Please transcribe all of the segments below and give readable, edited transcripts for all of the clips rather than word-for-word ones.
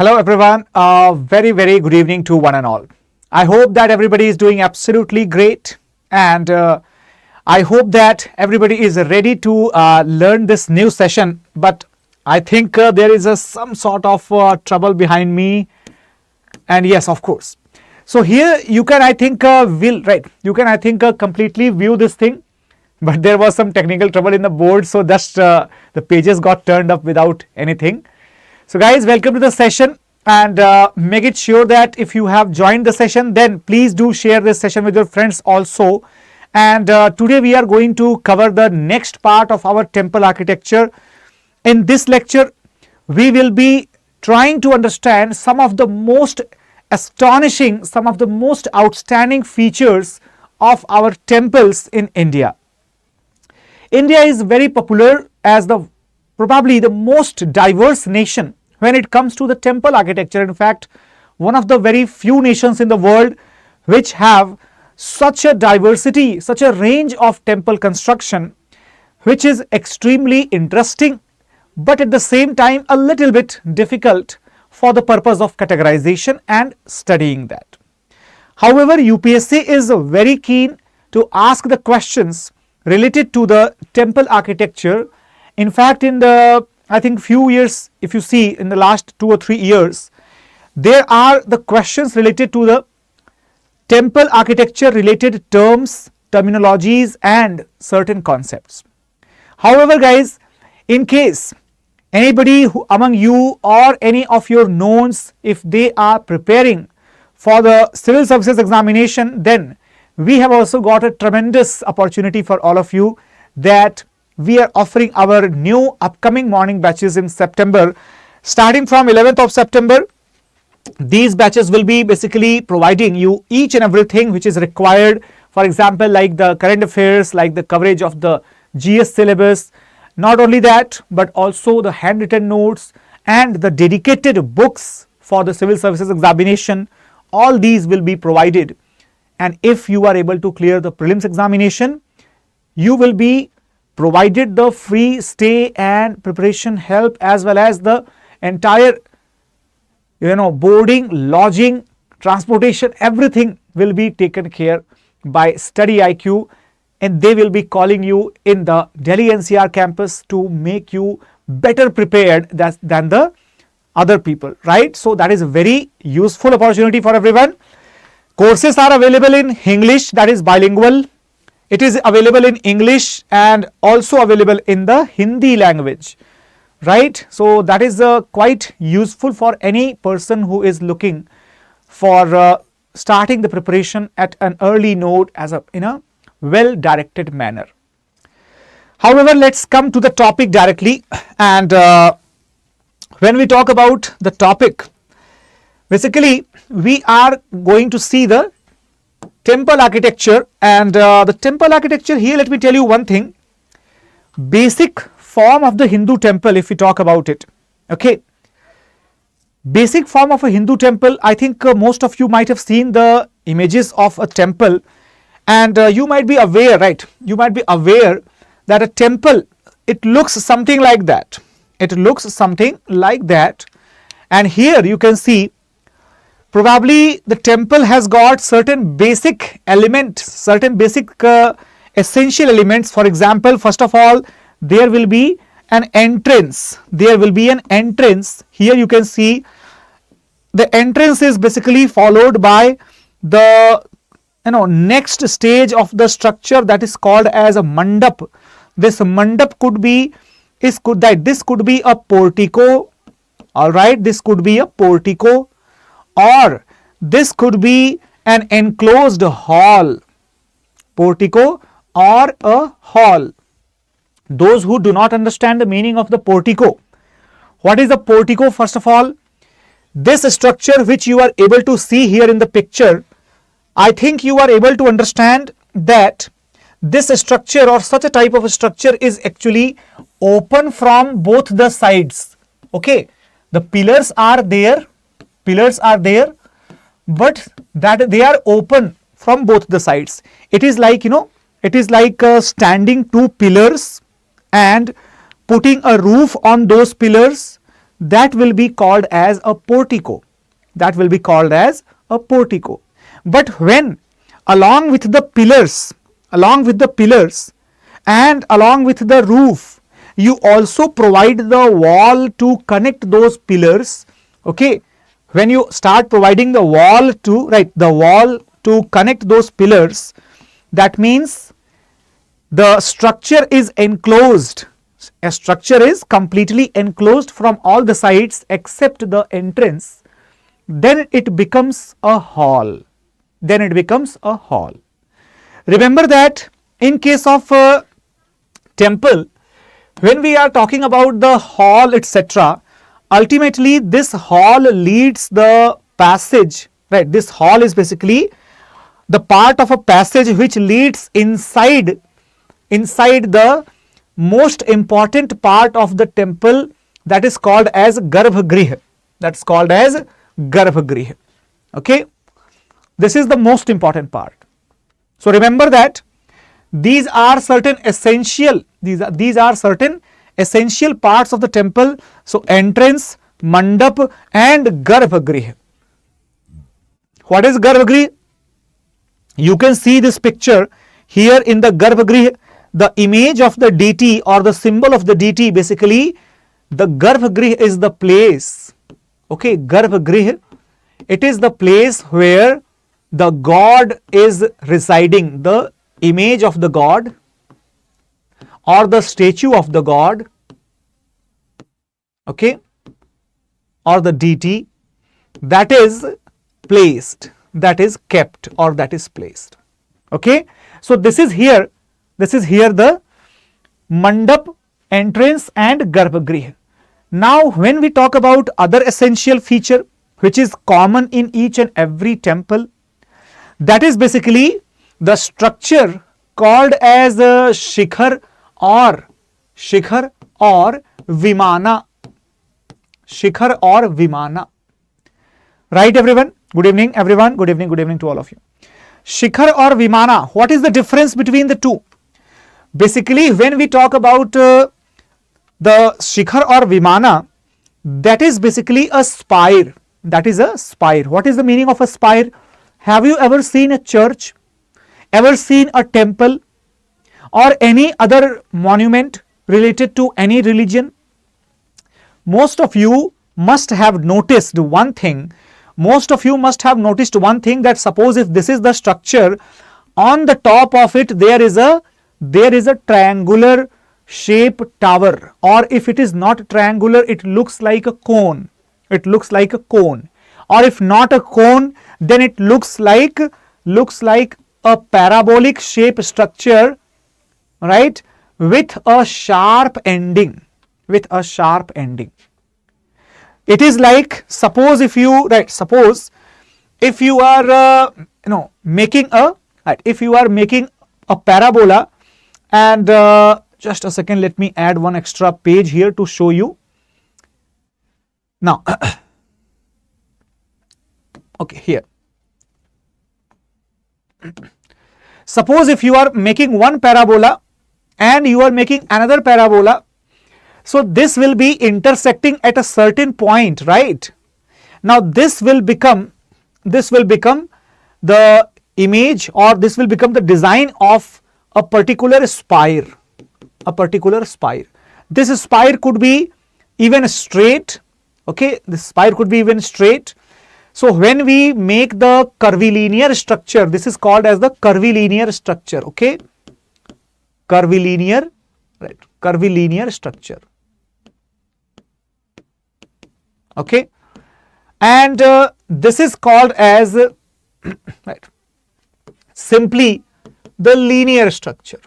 Hello everyone, very good evening to one and all. I hope that everybody is doing absolutely great, and I hope that everybody is ready to learn this new session. But I think there is some sort of trouble behind me, and yes, of course. So here you can completely view this thing, but there was some technical trouble in the board, so just the pages got turned up without anything. So guys, welcome to the session, and make it sure that if you have joined the session, then please do share this session with your friends also. And today we are going to cover the next part of our temple architecture. In this lecture, we will be trying to understand some of the most astonishing, some of the most outstanding features of our temples in India. India is very popular as probably the most diverse nation when it comes to the temple architecture. In fact, one of the very few nations in the world which have such a diversity, such a range of temple construction, which is extremely interesting, but at the same time a little bit difficult for the purpose of categorization and studying that. However, UPSC is very keen to ask the questions related to the temple architecture. In fact, in the few years, if you see in the last 2 or 3 years, there are the questions related to the temple architecture related terms, terminologies and certain concepts. However guys, in case anybody among you or any of your knowns, if they are preparing for the civil services examination, then we have also got a tremendous opportunity for all of you, that we are offering our new upcoming morning batches in September. Starting from 11th of September, these batches will be basically providing you each and everything which is required. For example, like the current affairs, like the coverage of the GS syllabus. Not only that, but also the handwritten notes and the dedicated books for the civil services examination. All these will be provided. And if you are able to clear the prelims examination, you will be provided the free stay and preparation help, as well as the entire boarding, lodging, transportation, everything will be taken care by StudyIQ, and they will be calling you in the Delhi NCR campus to make you better prepared than the other people, right? So that is a very useful opportunity for everyone. Courses are available in English, that is bilingual. It is available in English and also available in the Hindi language, right? So that is quite useful for any person who is looking for starting the preparation at an early note in a well directed manner. However, let's come to the topic directly, and when we talk about the topic, basically we are going to see the temple architecture. And the temple architecture here, let me tell you one thing. Basic form of the Hindu temple, if we talk about it, okay, basic form of a Hindu temple, I think most of you might have seen the images of a temple, and you might be aware, right, you might be aware that a temple, it looks something like that. It looks something like that, and here you can see probably the temple has got certain basic elements, certain basic essential elements. For example, first of all, there will be an entrance. There will be an entrance. Here you can see the entrance is basically followed by the next stage of the structure, that is called as a mandap. This mandap could be this could be a portico. All right, this could be a portico, or this could be an enclosed hall, portico or a hall. Those who do not understand the meaning of the portico, what is a portico? First of all, this structure which you are able to see here in the picture, I think you are able to understand that this structure or such a type of structure is actually open from both the sides. Okay, the pillars are there, but that they are open from both the sides. It is like standing two pillars and putting a roof on those pillars, that will be called as a portico. That will be called as a portico. But when along with the pillars and along with the roof, you also provide the wall to connect those pillars, okay, when you start providing the wall to connect those pillars, that means the structure is enclosed. A structure is completely enclosed from all the sides except the entrance. Then it becomes a hall. Remember that in case of a temple, when we are talking about the hall, etc., ultimately this hall leads the passage, right? This hall is basically the part of a passage which leads inside the most important part of the temple, that is called as Garbhagriha. That's called as Garbhagriha. Okay, this is the most important part. So remember that these are certain essential parts of the temple. So entrance, mandap and Garbhagriha. What is Garbhagriha? You can see this picture here in the Garbhagriha, the image of the deity or the symbol of the deity. Basically, the Garbhagriha is the place. Okay, Garbhagriha, it is the place where the god is residing, the image of the god or the statue of the god, okay, or the deity, that is placed, that is kept, or that is placed. Okay, so this is here the mandap, entrance and Garbhagriha. Now when we talk about other essential feature which is common in each and every temple, that is basically the structure called as shikhar or vimana. Shikhar or vimana. Right everyone? Good evening everyone. Good evening to all of you. Shikhar or vimana, what is the difference between the two? Basically, when we talk about the shikhar or vimana, that is basically a spire. That is a spire. What is the meaning of a spire? Have you ever seen a church, ever seen a temple or any other monument related to any religion? Most of you must have noticed one thing. That suppose if this is the structure, on the top of it there is a triangular shaped tower, or if it is not triangular, it looks like a cone. Or if not a cone, then it looks like a parabolic shape structure, right, with a sharp ending. It is like, suppose if you are making a parabola, and just a second, let me add one extra page here to show you. Now okay, here, suppose if you are making one parabola and you are making another parabola, so this will be intersecting at a certain point, right? Now this will become the image, or this will become the design of a particular spire. This spire could be even straight. Okay, this spire could be even straight. So when we make the curvilinear structure, this is called as the curvilinear structure. Okay, curvilinear structure. Okay, and this is called as right, simply the linear structure.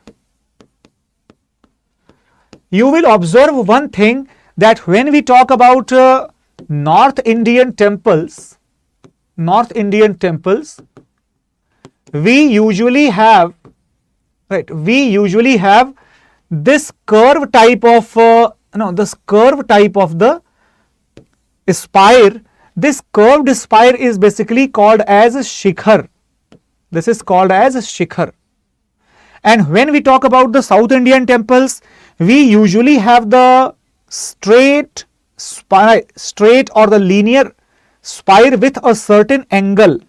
You will observe one thing, that when we talk about North Indian temples, we usually have this curve type of the spire. This curved spire is basically called as shikhar. This is called as shikhar. And when we talk about the South Indian temples, we usually have the straight spire, straight or the linear spire with a certain angle,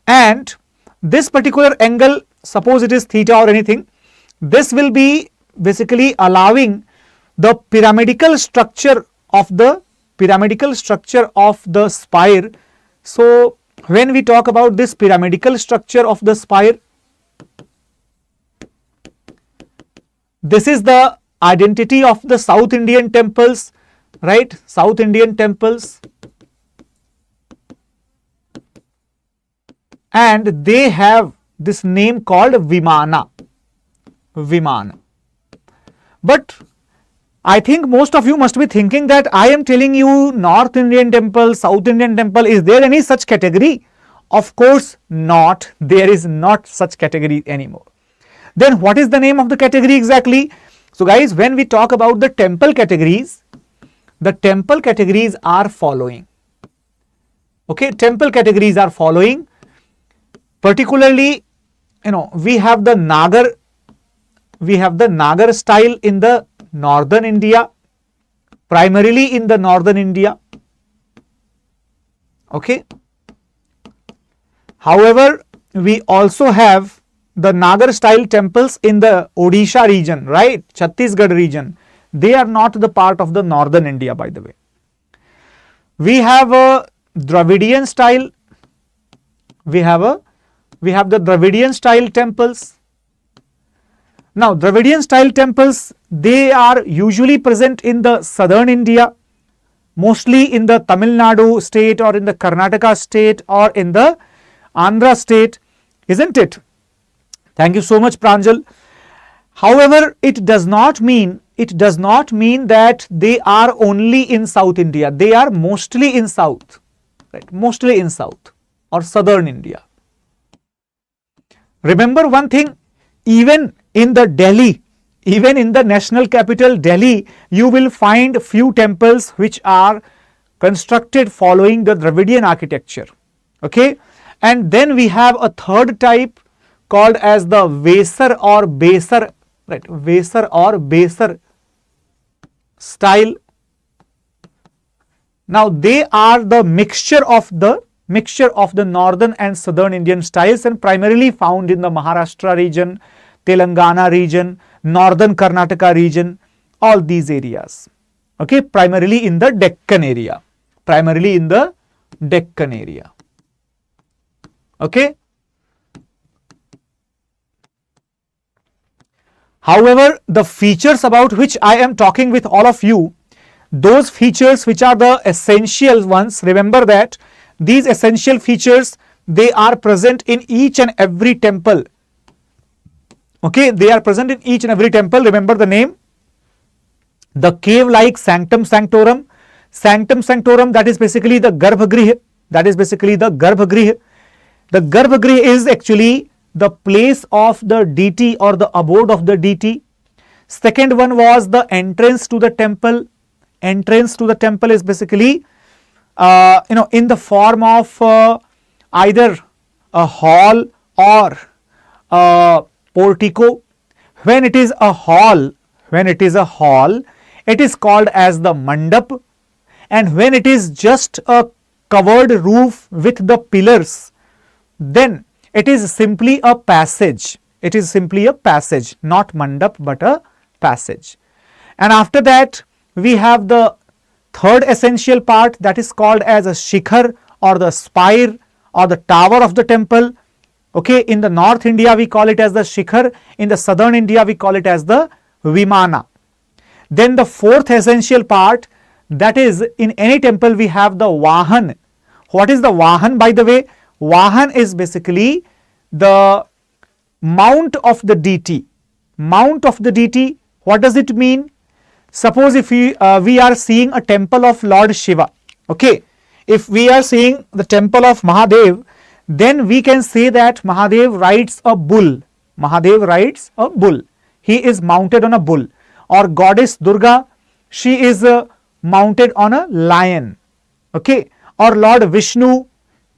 and this particular angle, suppose it is theta or anything, this will be basically allowing the pyramidal structure of the spire. So when we talk about this pyramidal structure of the spire, this is the identity of the South Indian temples, right? South Indian temples, and they have this name called Vimana. But I think most of you must be thinking that I am telling you North Indian temple, South Indian temple. Is there any such category? Of course not. There is not such category anymore. Then what is the name of the category exactly? So guys, when we talk about the temple categories are following. Okay, temple categories are following. Particularly, we have the Nagar style in the northern India, primarily in the northern India. Okay. However, we also have the Nagar style temples in the Odisha region, right? Chhattisgarh region. They are not the part of the northern India, by the way. We have a Dravidian style. We have the Dravidian style temples. Now, Dravidian style temples, they are usually present in the southern India, mostly in the Tamil Nadu state or in the Karnataka state or in the Andhra state, isn't it? Thank you so much, Pranjal. However, it does not mean that they are only in South India. They are mostly in South, right? Mostly in South or southern India. Remember one thing, even in the Delhi, even in the national capital Delhi, you will find few temples which are constructed following the Dravidian architecture. Okay, and then we have a third type called as the Vesar or Besar, right? Vesar or Besar style. Now they are the mixture of the northern and southern Indian styles, and primarily found in the Maharashtra region, Telangana region, northern Karnataka region, all these areas. Okay, primarily in the Deccan area. Okay. However, the features about which I am talking with all of you, those features which are the essential ones, remember that these essential features, they are present in each and every temple. Okay, they are present in each and every temple. Remember the name, the cave-like sanctum sanctorum. Sanctum sanctorum, that is basically the Garbhagriha. The Garbhagriha is actually the place of the deity or the abode of the deity. Second one was the entrance to the temple. Entrance to the temple is basically in the form of either a hall or a portico. When it is a hall, it is called as the mandap, and when it is just a covered roof with the pillars, then it is simply a passage. Not mandap but a passage. And after that, we have the third essential part, that is called as a shikhar or the spire or the tower of the temple. Okay, in the North India we call it as the shikhar, in the southern India we call it as the vimana. Then the fourth essential part, that is in any temple we have the vahan. What is the vahan, by the way? Vahan is basically the mount of the deity. What does it mean? Suppose if we are seeing a temple of Lord Shiva, okay, if we are seeing the temple of Mahadev, then we can say that Mahadev rides a bull. He is mounted on a bull. Or goddess Durga, she is mounted on a lion. Okay, or Lord Vishnu,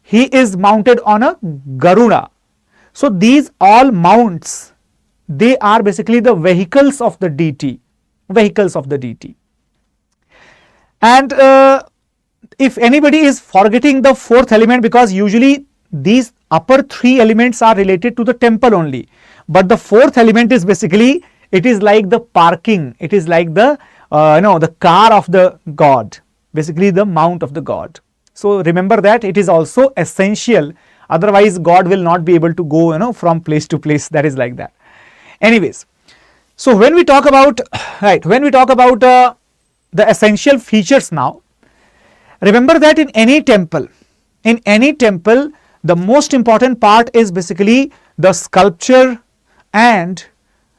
he is mounted on a Garuda. So these all mounts, they are basically the vehicles of the deity. vehicles of the deity. And if anybody is forgetting the fourth element, because usually these upper three elements are related to the temple only, but the fourth element is basically, it is like the parking, it is like the the car of the god, basically the mount of the god. So remember that it is also essential, otherwise God will not be able to go from place to place, that is like that. Anyways, so when we talk about the essential features now, remember that in any temple, the most important part is basically the sculpture, and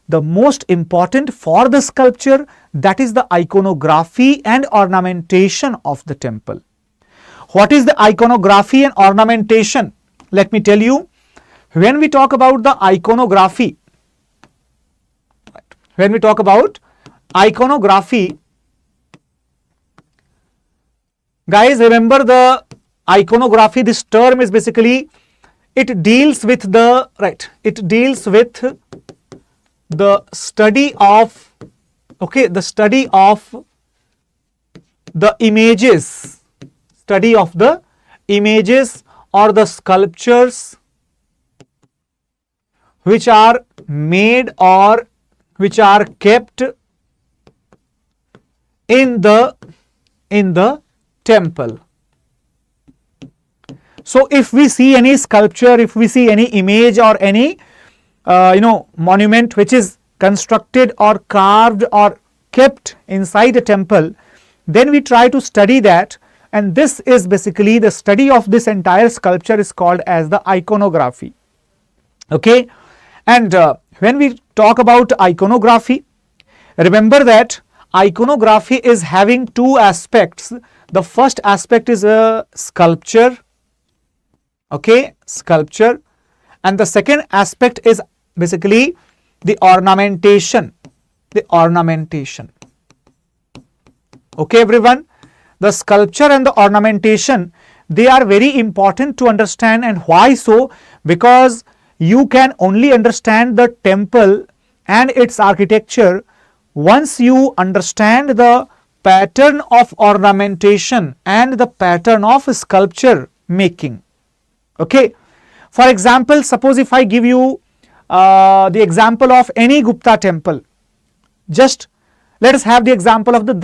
the most important for the sculpture, that is the iconography and ornamentation of the temple. What is the iconography and ornamentation? Let me tell you. When we talk about the iconography, guys, remember the iconography, this term is basically, it deals with the study of the images or the sculptures which are made or which are kept in the temple. So if we see any sculpture, if we see any image or any monument which is constructed or carved or kept inside a temple, then we try to study that, and this is basically the study of this entire sculpture is called as the iconography. Okay, and when we talk about iconography, remember that iconography is having two aspects. The first aspect is a sculpture, and the second aspect is basically the ornamentation. Okay everyone, the sculpture and the ornamentation, they are very important to understand. And why so? Because you can only understand the temple and its architecture once you understand the pattern of ornamentation and the pattern of sculpture making. Okay, for example, suppose if I give you the example of any Gupta temple, just let us have the example of the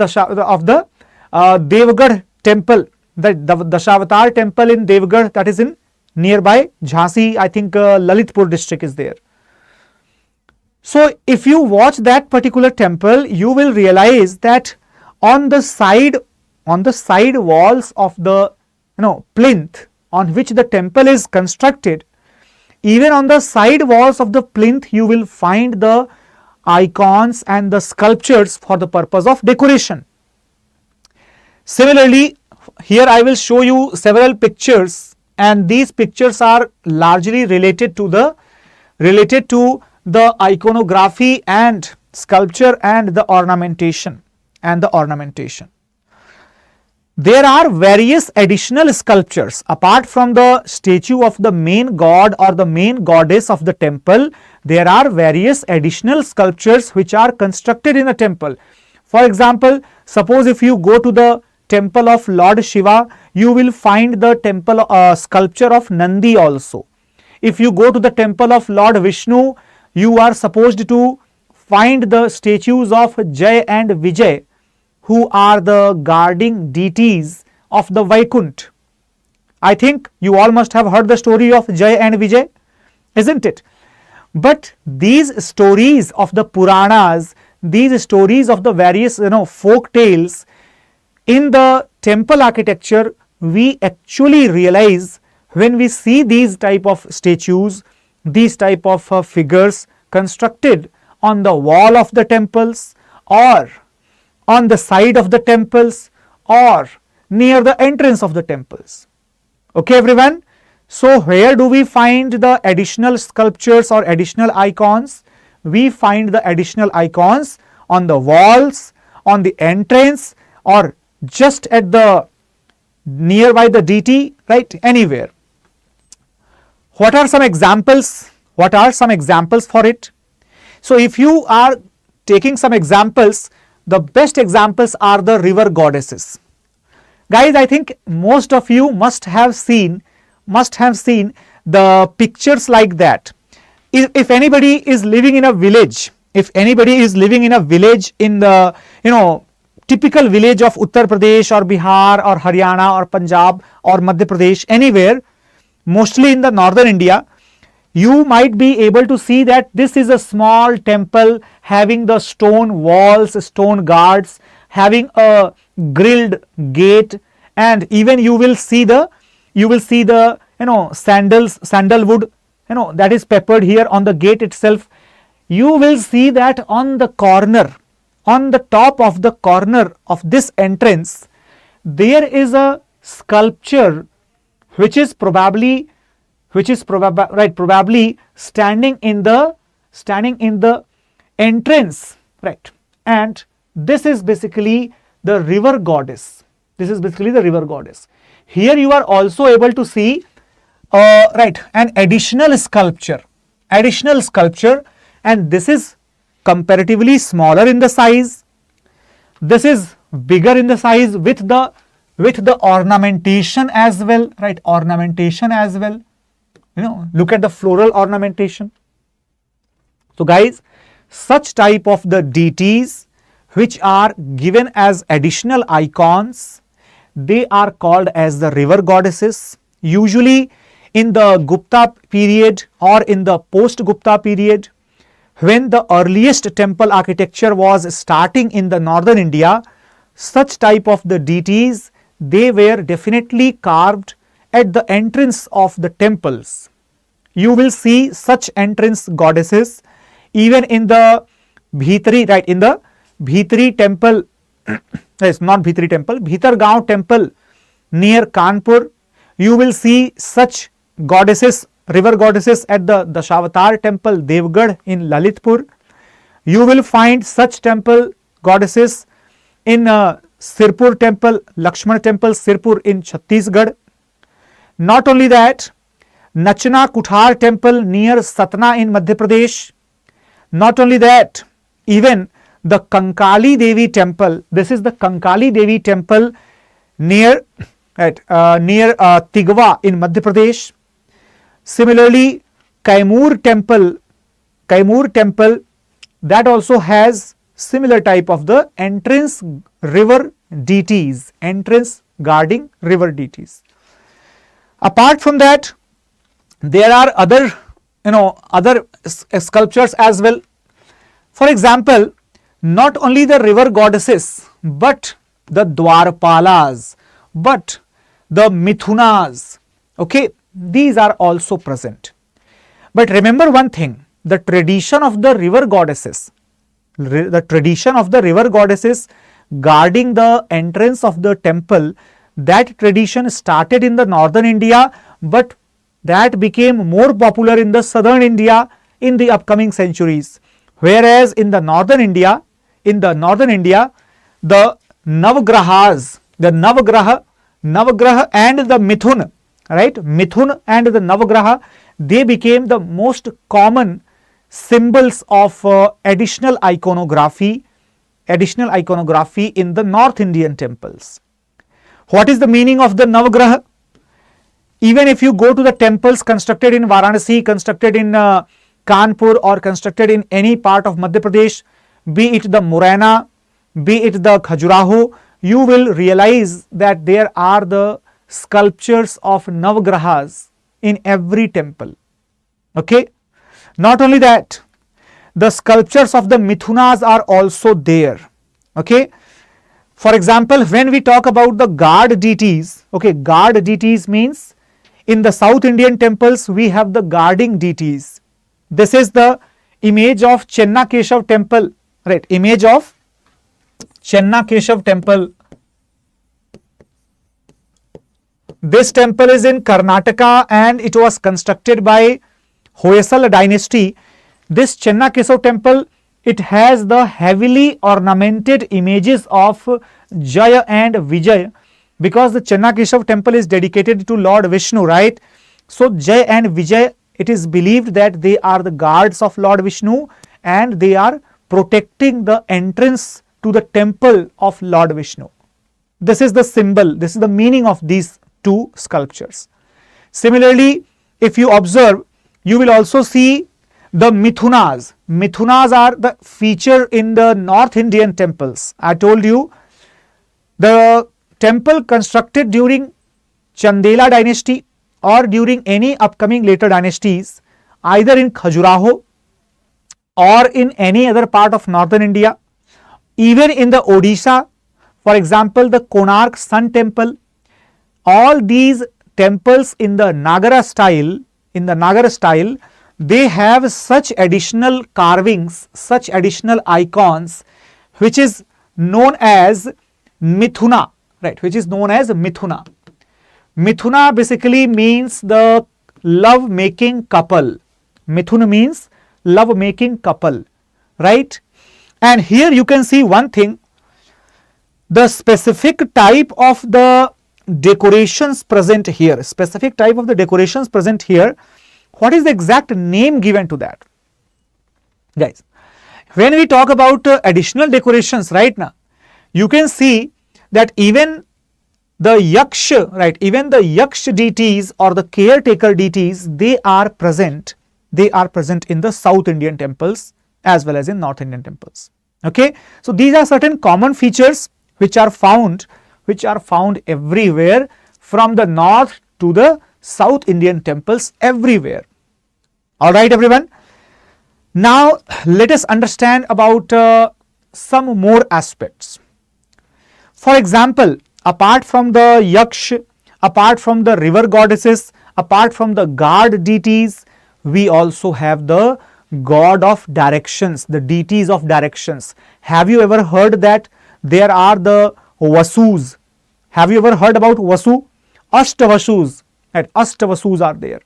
Devgarh temple, the Dashavatar temple in Devgarh, that is in nearby Jhansi, I think Lalitpur district is there. So if you watch that particular temple, you will realize that on the side walls of the plinth on which the temple is constructed, even on the side walls of the plinth you will find the icons and the sculptures for the purpose of decoration. Similarly, here I will show you several pictures, and these pictures are largely related to the iconography and sculpture and the ornamentation. There are various additional sculptures apart from the statue of the main god or the main goddess of the temple. There are various additional sculptures which are constructed in a temple. For example, suppose if you go to the temple of Lord Shiva, you will find the temple sculpture of Nandi also. If you go to the temple of Lord Vishnu, you are supposed to find the statues of Jai and Vijay, who are the guarding deities of the Vaikunt. I think you all must have heard the story of Jai and Vijay, isn't it? But these stories of the Puranas, these stories of the various folk tales, in the temple architecture, we actually realize when we see these type of statues, these type of figures constructed on the wall of the temples or on the side of the temples or near the entrance of the temples. Okay everyone, so where do we find the additional sculptures or additional icons? We find the additional icons on the walls, on the entrance, or just at the nearby the deity, right, anywhere. What are some examples? For it? So if you are taking some examples, the best examples are the river goddesses. Guys, I think most of you must have seen the pictures like that. If anybody is living in a village, in the typical village of Uttar Pradesh or Bihar or Haryana or Punjab or Madhya Pradesh, anywhere, mostly in the northern India, you might be able to see that this is a small temple having the stone walls, stone guards, having a grilled gate, and even you will see the sandalwood that is peppered here on the gate itself. You will see that on the corner, on the top of the corner of this entrance, there is a sculpture which is probably standing in the entrance, right? And this is basically the river goddess. Here you are also able to see an additional sculpture, and this is comparatively smaller in the size. This is bigger in the size with the ornamentation as well, right? Look at the floral ornamentation. So guys, such type of the deities which are given as additional icons, they are called as the river goddesses. Usually in the Gupta period or in the post-Gupta period, when the earliest temple architecture was starting in the northern India, such type of the deities, they were definitely carved at the entrance of the temples. You will see such entrance goddesses even in the Bhitri, right? In the Bhitri temple, yes, not Bhitri temple, Bhitargaon temple near Kanpur, you will see such goddesses, river goddesses at the Dashavatar temple, Devgarh in Lalitpur. You will find such temple goddesses in Sirpur temple, Lakshman temple, Sirpur in Chhattisgarh. Not only that, Nachna Kuthar temple near Satna in Madhya Pradesh. Not only that, even the Kankali Devi temple, this is the Kankali Devi temple near Tigwa in Madhya Pradesh. Similarly, Kaimur temple that also has similar type of the entrance river deities, entrance guarding river deities. Apart from that, there are other sculptures as well. For example, not only the river goddesses, but the Dwarpalas, but the Mithunas, okay, these are also present. But remember one thing, the tradition of the river goddesses guarding the entrance of the temple, that tradition started in the northern India, but that became more popular in the southern India in the upcoming centuries. Whereas in the northern India, the Navagrahas, the Navagraha and the Mithun, right? Mithun and the Navagraha, they became the most common symbols of additional iconography in the North Indian temples. What is the meaning of the Navagraha? Even if you go to the temples constructed in Varanasi, constructed in Kanpur, or constructed in any part of Madhya Pradesh, be it the Morena, be it the Khajuraho, you will realize that there are the sculptures of Navagrahas in every temple. Okay. Not only that, the sculptures of the Mithunas are also there. Okay. For example, when we talk about the guard deities, okay, guard deities means in the South Indian temples we have the guarding deities. This is the image of Chenna Keshav temple, right? Image of Chenna Keshav temple. This temple is in Karnataka and it was constructed by Hoysala dynasty. This Chenna Keshav temple, it has the heavily ornamented images of Jaya and Vijay, because the Chenna Keshav temple is dedicated to Lord Vishnu, right? So Jaya and Vijay, it is believed that they are the guards of Lord Vishnu and they are protecting the entrance to the temple of Lord Vishnu. This is the symbol, this is the meaning of these two sculptures. Similarly, if you observe, you will also see the Mithunas. Mithunas are the feature in the North Indian temples. I told you the temple constructed during Chandela dynasty or during any upcoming later dynasties, either in Khajuraho or in any other part of northern India, even in the Odisha, for example, the Konark Sun Temple, all these temples in the Nagara style, they have such additional carvings, such additional icons, which is known as Mithuna, right? Which is known as Mithuna. Mithuna basically means the love-making couple. Mithun means love-making couple, right? And here you can see one thing, the specific type of the decorations present here, what is the exact name given to that? Guys, when we talk about additional decorations right now, you can see that even the Yaksh, right, even the Yaksh deities or the caretaker deities, they are present in the South Indian temples as well as in North Indian temples. Okay, so these are certain common features which are found everywhere, from the north to the South Indian temples, everywhere. All right, everyone. Now let us understand about some more aspects. For example, apart from the Yaksh, apart from the river goddesses, apart from the guard deities, we also have the god of directions, the deities of directions. Have you ever heard that there are the Vasus? Have you ever heard about Vasu? Ashtavasus, right? Ashtavasus are there.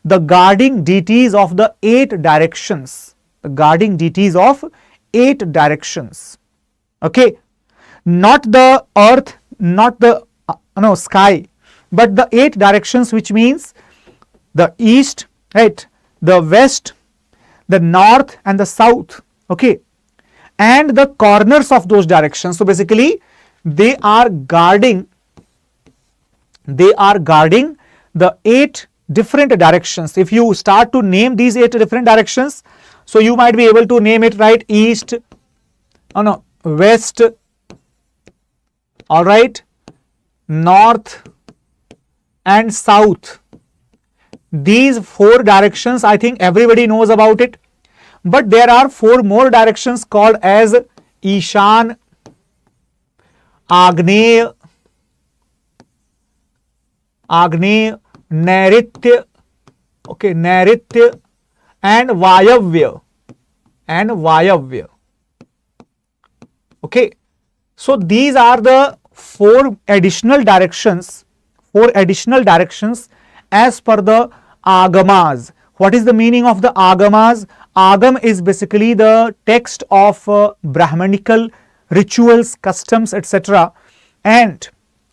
The guarding deities of the 8 directions. The guarding deities of 8 directions. Okay, not the earth, not the sky, but the 8 directions, which means the east, right, the west, the north and the south. Okay, and the corners of those directions. So basically they are guarding the 8 different directions. If you start to name these 8 different directions, so you might be able to name it, right? East, west, all right, north and south. These 4 directions, I think everybody knows about it, but there are 4 more directions called as Ishan, Agneya, Nairitya, okay, Nairitya and Vayavya, okay. So these are the 4 additional directions as per the Agamas. What is the meaning of the Agamas? Agam is basically the text of Brahmanical rituals, customs, etc. And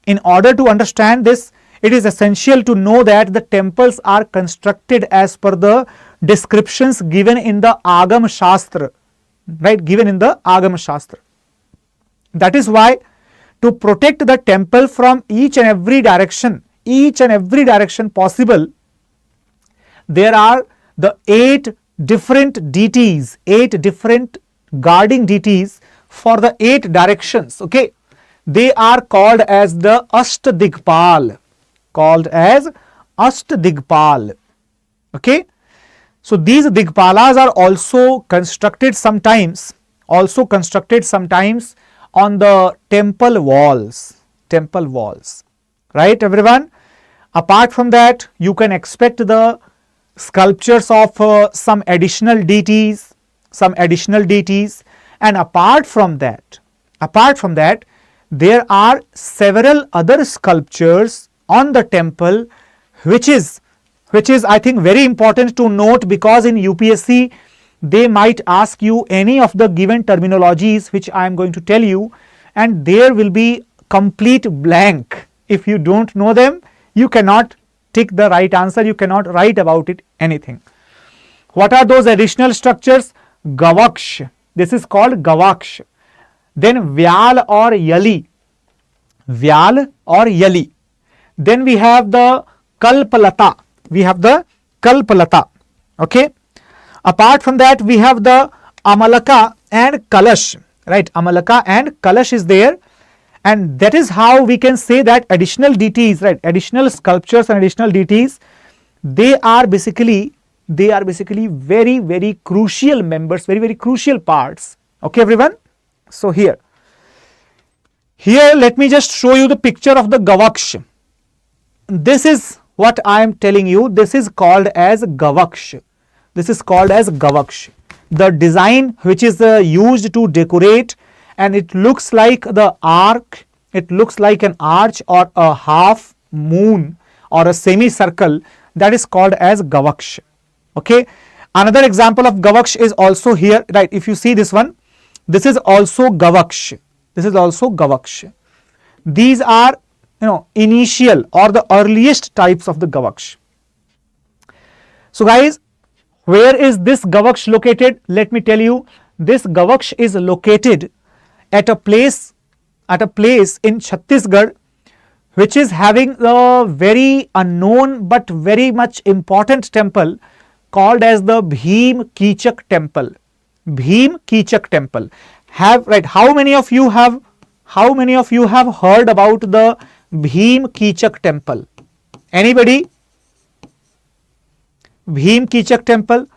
in order to understand this, it is essential to know that the temples are constructed as per the descriptions given in the Agam Shastra, right? Given in the Agam Shastra. That is why, to protect the temple from each and every direction possible, there are the 8 different deities, 8 different guarding deities for the 8 directions. Okay, they are called as the Ashtadigpal, okay. So these Digpalas are also constructed sometimes on the temple walls, right, everyone? Apart from that, you can expect the sculptures of some additional deities, and apart from that, there are several other sculptures on the temple, which is I think very important to note, because in UPSC they might ask you any of the given terminologies which I am going to tell you, and there will be complete blank. If you don't know them, you cannot tick the right answer, you cannot write about it anything. What are those additional structures? Gavaksh. This is called Gavaksh. then Vyal or Yali, Vyal or Yali. Then we have the Kalpalata, we have the Kalpalata. Okay. Apart from that, we have the Amalaka and Kalash, right? Amalaka and Kalash is there, and that is how we can say that additional deities, right? Additional sculptures and additional deities, they are basically very, very crucial members, very, very crucial parts. Okay, everyone. So here let me just show you the picture of the Gavaksh. This is what I am telling you. This is called as Gavaksh. This is called as Gavaksh. The design which is used to decorate, and it looks like the arc, it looks like an arch or a half moon or a semicircle, that is called as Gavaksh. Okay. Another example of Gavaksh is also here, right? If you see this one, this is also Gavaksh. This is also Gavaksh. These are, initial or the earliest types of the Gavaksh. So guys, where is this Gavaksh located? Let me tell you, this Gavaksh is located at a place in Chhattisgarh, which is having a very unknown but very much important temple called as the Bhim Kichak temple. Bhim Kichak temple. How many of you have heard about the Bhim Kichak temple? Anybody? Bhim Kichak temple.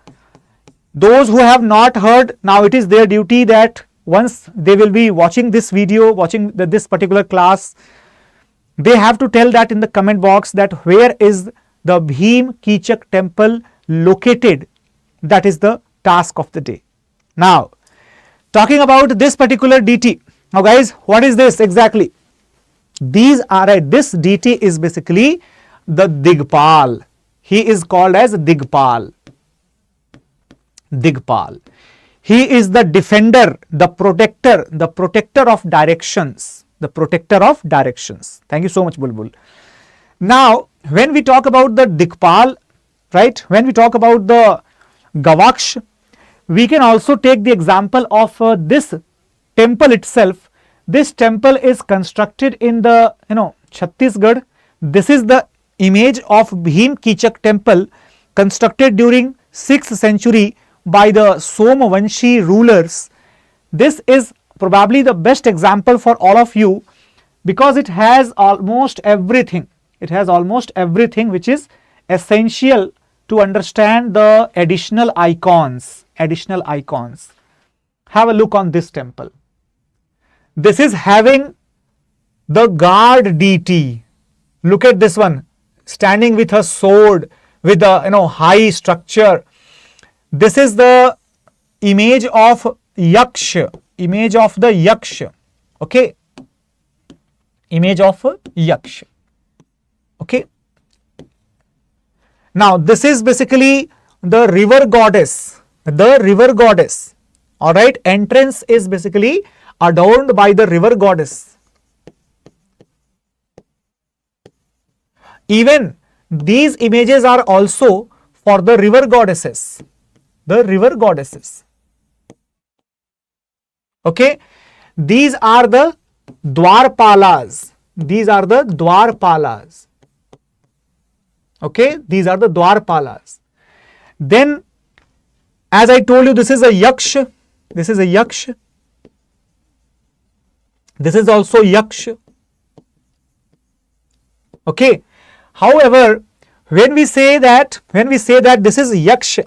Those who have not heard, now it is their duty that once they will be watching this video, watching this particular class, they have to tell that in the comment box that where is the Bhim Kichak temple located. That is the task of the day. Now, talking about this particular deity. Now guys, what is this exactly? This deity is basically the Digpal. He is called as Digpal. Digpal. He is the defender, the protector of directions. The protector of directions. Thank you so much, Bulbul. Now, when we talk about the Digpal, right, when we talk about the Gavaksh, we can also take the example of this temple itself. This temple is constructed in the Chhattisgarh. This is the image of Bhim Kichak temple constructed during 6th century by the Somvanshi rulers. This is probably the best example for all of you because it has almost everything. It has almost everything which is essential to understand the additional icons. Additional icons. Have a look on this temple. This is having the guard deity. Look at this one, standing with a sword, with a high structure. This is the image of Yaksh, image of the Yaksh. Okay, image of Yaksh. Okay. Now this is basically the river goddess. The river goddess. All right. Entrance is basically adorned by the river goddess. Even these images are also for the river goddesses. The river goddesses. Okay. These are the Dwarpalas. These are the Dwarpalas. Okay. These are the Dwarpalas. Then, as I told you, this is a Yaksh. This is a Yaksh. This is also Yaksh. Okay. However, when we say that this is Yaksh,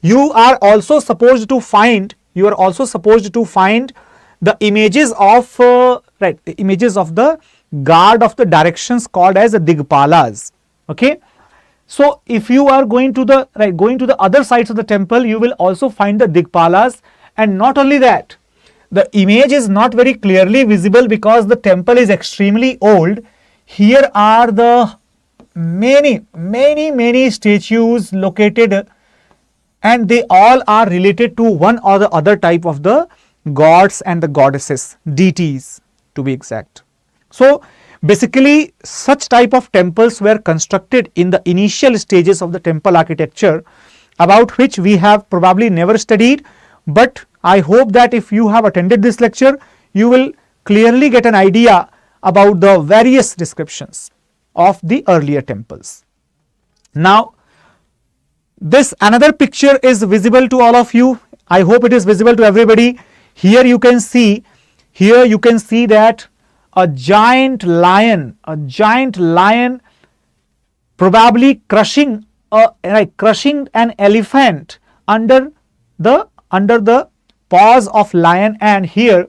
you are also supposed to find the images of the images of the guard of the directions called as the Digpalas. Okay. So if you are going to the other sides of the temple, you will also find the Digpalas, and not only that, the image is not very clearly visible because the temple is extremely old. Here are the many statues located, and they all are related to one or the other type of the gods and the goddesses, deities to be exact. So basically such type of temples were constructed in the initial stages of the temple architecture, about which we have probably never studied, but I hope that if you have attended this lecture, you will clearly get an idea about the various descriptions of the earlier temples. Now, this another picture is visible to all of you. I hope it is visible to everybody. Here you can see that a giant lion probably crushing an elephant under the paws of lion, and here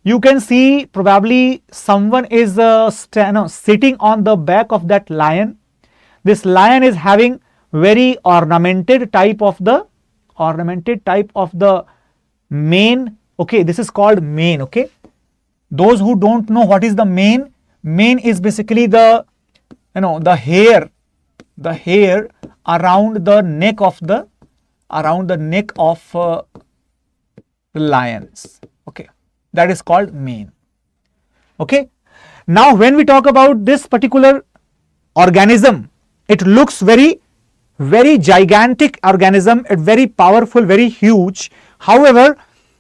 you can see probably someone is sitting on the back of that lion. This lion is having very ornamented type of the mane. Okay, this is called mane. Okay, those who don't know what is the mane is basically the hair around the neck of the lions. Okay, that is called mane. Okay, now when we talk about this particular organism, it looks very gigantic organism, very powerful, very huge. However,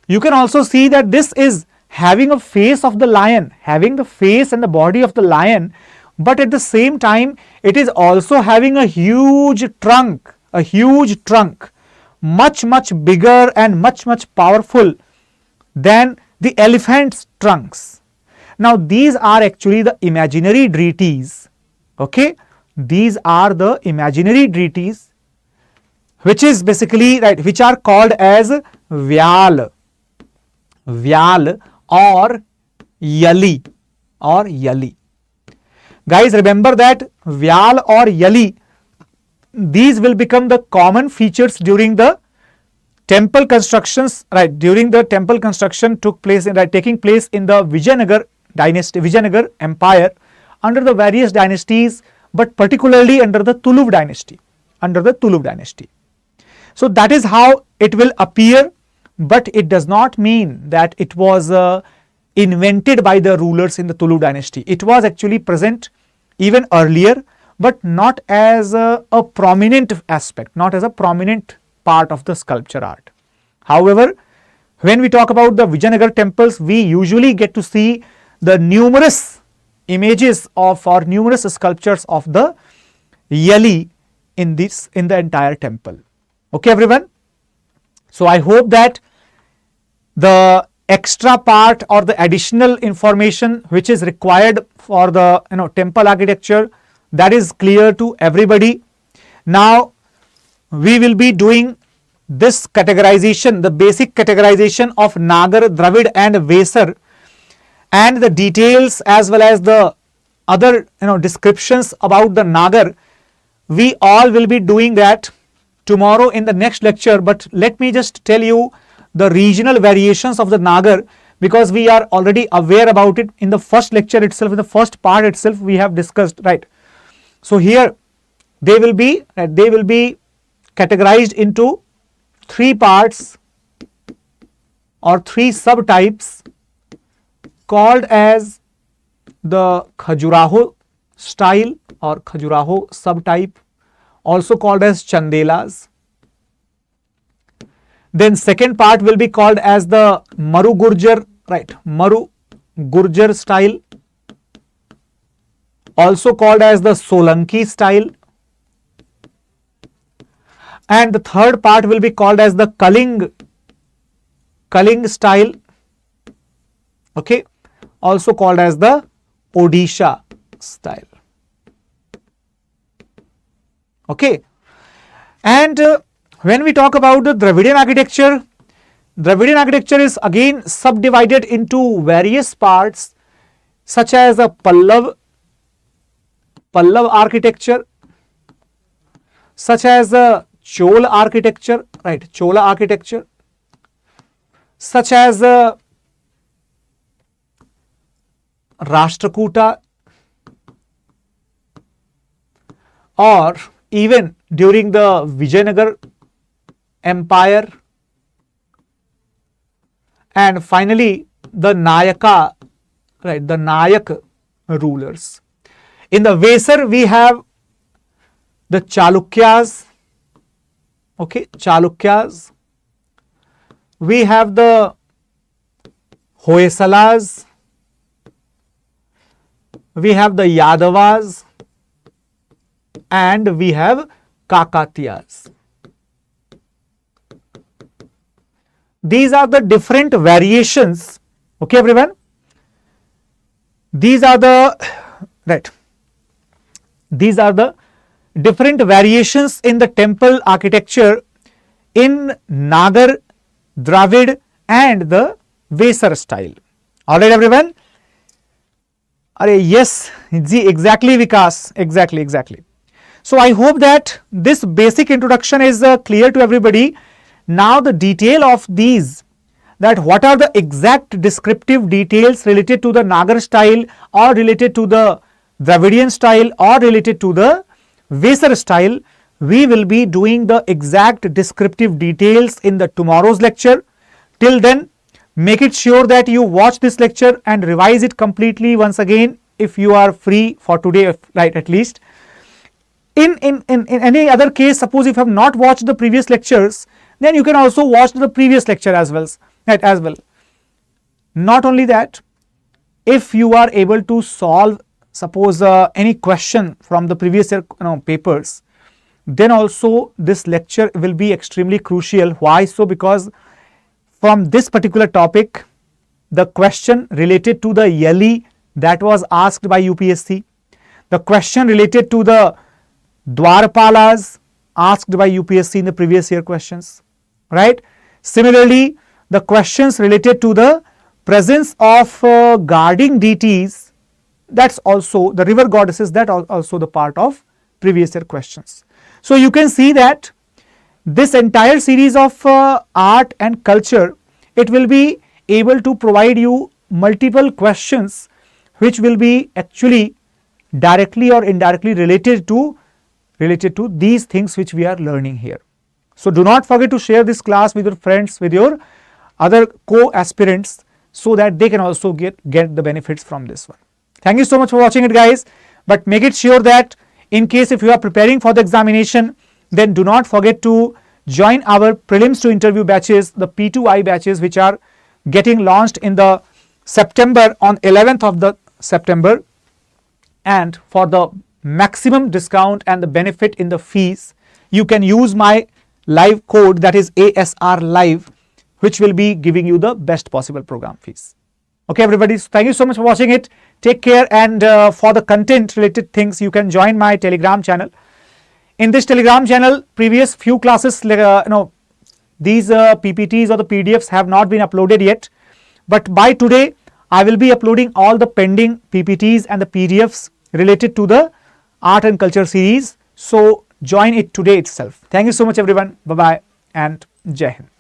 you can also see that this is having a face of the lion, having the face and the body of the lion, but at the same time it is also having a huge trunk, much bigger and much powerful than the elephant's trunks. Now these are actually the imaginary deities. Okay, these are the imaginary deities, which is basically which are called as Vyal or Yali. Guys, remember that Vyal or Yali, these will become the common features during the temple constructions, during the temple construction taking place in the Vijayanagar dynasty, Vijayanagar empire, under the various dynasties, but particularly under the Tuluv dynasty. So that is how it will appear, but it does not mean that it was invented by the rulers in the Tuluv dynasty. It was actually present even earlier, but not as a prominent aspect, not as a prominent part of the sculpture art. However, when we talk about the Vijayanagar temples, we usually get to see the numerous images of or numerous sculptures of the Yali in the entire temple. Okay, everyone. So I hope that the extra part or the additional information which is required for the temple architecture, that is clear to everybody. Now we will be doing this categorization, the basic categorization of Nagar, Dravid and Vesar, and the details as well as the other descriptions about the Nagar. We all will be doing that tomorrow in the next lecture, but let me just tell you the regional variations of the Nagar, because we are already aware about it in the first lecture itself, in the first part itself we have discussed, right? So here they will be categorized into 3 parts or 3 subtypes called as the Khajuraho style or Khajuraho subtype, also called as Chandelas. Then second part will be called as the Maru Gurjar, Maru Gurjar style, also called as the Solanki style. And the third part will be called as the Kaling style, okay, also called as the Odisha style. Okay, and when we talk about the Dravidian architecture is again subdivided into various parts, such as a Pallav architecture, such as a Chola architecture, Chola architecture, such as a Rashtrakuta, or even during the Vijayanagar empire, and finally the Nayaka, the Nayak rulers. In the Vesar we have the Chalukyas, okay, Chalukyas. We have the Hoysalas, we have the Yadavas, and we have Kakatiyas. These are the different variations. Okay, everyone? These are the different variations in the temple architecture in Nagar, Dravid and the Vesar style. Alright, everyone? Yes, exactly, Vikas. Exactly. So I hope that this basic introduction is clear to everybody. Now the detail of these, that what are the exact descriptive details related to the Nagar style or related to the Dravidian style or related to the Vesar style, we will be doing the exact descriptive details in the tomorrow's lecture. Till then, make it sure that you watch this lecture and revise it completely once again if you are free for today, right, at least. In any other case, suppose if you have not watched the previous lectures, then you can also watch the previous lecture as well. Not only that, if you are able to solve, suppose any question from the previous year papers, then also this lecture will be extremely crucial. Why so? Because from this particular topic, the question related to the Yali that was asked by UPSC, the question related to the Dwarpalas asked by UPSC in the previous year questions, right? Similarly, the questions related to the presence of guarding deities, that's also the river goddesses, that also the part of previous year questions. So you can see that this entire series of art and culture, it will be able to provide you multiple questions which will be actually directly or indirectly related to these things which we are learning here. So do not forget to share this class with your friends, with your other co-aspirants, so that they can also get the benefits from this one. Thank you so much for watching it, guys. But make it sure that in case if you are preparing for the examination, then do not forget to join our prelims to interview batches, the P2I batches, which are getting launched in the September, on 11th of the September. And for the maximum discount and the benefit in the fees, you can use my live code, that is ASR Live, which will be giving you the best possible program fees. Okay, everybody, so thank you so much for watching it. Take care, and for the content related things, you can join my Telegram channel. In this Telegram channel, previous few classes, these PPTs or the PDFs have not been uploaded yet, but by today I will be uploading all the pending PPTs and the PDFs related to the art and culture series. So join it today itself. Thank you so much, everyone. Bye bye and Jai Hind.